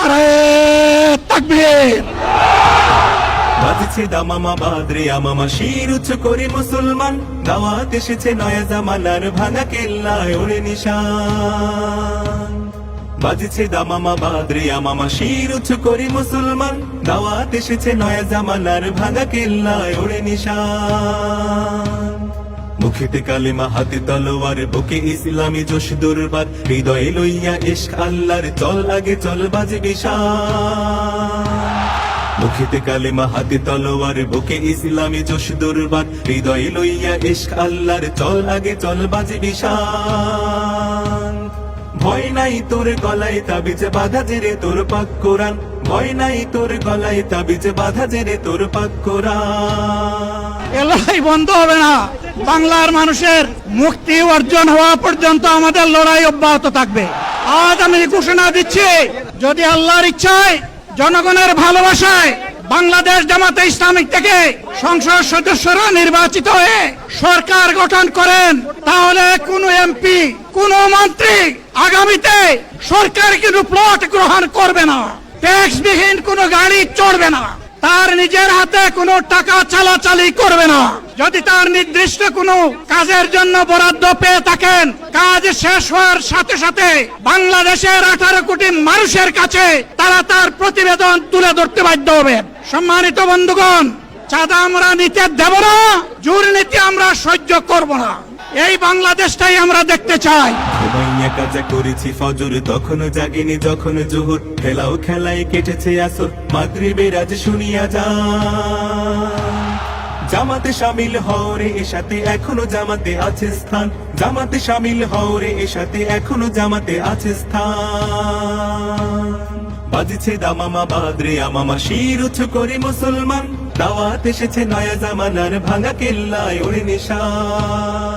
নারায়ে তাকবীর। বাজছে দামামা বাদরে আমামা শির উচ্চ করে মুসলমান, দাওয়াত এসেছে নয়া জামানার ভাঙা কেল্লায় ওড়ে নিশান। বাজছে দামামা বাদরে আমামা শির উচ্চ করে মুসলমান, দাওয়াত এসেছে নয়া জামানার ভাঙা কেল্লায় ওড়ে নিশান। মুখেতে কালেমা হাতে তলোয়ার, বুকে ইসলামী জোশ দুর্বার, হৃদয়ে লইয়া ইশক আল্লাহর চল আগে চল বাজে বিশান। মুখেতে কালেমা হাতে তলোয়ার, বুকে ইসলামী জোশ দুর্বার, হৃদয়ে লইয়া ইশক আল্লাহর চল আগে চল বাজে বিশান। ভয় নাই তোর গলায় তাবিজ বাঁধা জেরে তোর পাক কোরআন, ভয় নাই তোর গলায় তাবিজ বাঁধা জেরে তোর পাক কোরআন। এ লড়াই বন্ধ হবে না। বাংলার মানুষের মুক্তি অর্জন হওয়া পর্যন্ত আমাদের লড়াই অব্যাহত থাকবে। আজ আমি ঘোষণা দিচ্ছি, যদি আল্লাহর ইচ্ছায় জনগণের ভালোবাসায় বাংলাদেশ জামাতে ইসলামিক থেকে সংসদ সদস্যরা নির্বাচিত হয়ে সরকার গঠন করেন, তাহলে কোন এমপি কোন মন্ত্রী আগামীতে সরকার কিন্তু প্লট গ্রহণ করবে না, ট্যাক্সবিহীন কোনো গাড়ি চড়বে না, তার নিজের হাতে কোনো টাকা চালাচালি করবে না। যদি তার নির্দিষ্ট কোনো কাজের জন্য বরাদ্দ পেয়ে থাকেন, কাজ শেষ হওয়ার সাথে সাথে বাংলাদেশের 18 কোটি মানুষের কাছে তারা তার প্রতিবেদন তুলে ধরতে বাধ্য হবে। সম্মানিত বন্ধুগণ, চাঁদা আমরা নিতে দেব না, দুর্নীতি আমরা সহ্য করব না। এই বাংলাদেশটাই আমরা দেখতে চাই। ঘুমাইয়া কাজা করেছি ফজর, তখনও জাগিনি যখন জোহর, খেলাও খেলায় কেটেছে আসর, মাগরিবের আজ শুনিয়া যা। জামাতে শামিল হও রে এ সাথে এখনো জামাতে আছে স্থান, জামাতে শামিল হও রে এ সাথে এখনো জামাতে আছে স্থান। বাজছে দামামা বাদরে আমামা শির উচ্চ করে মুসলমান, দাওয়াত এসেছে নয়া জামানার ভাঙা কেল্লায় ওড়ে নিশান।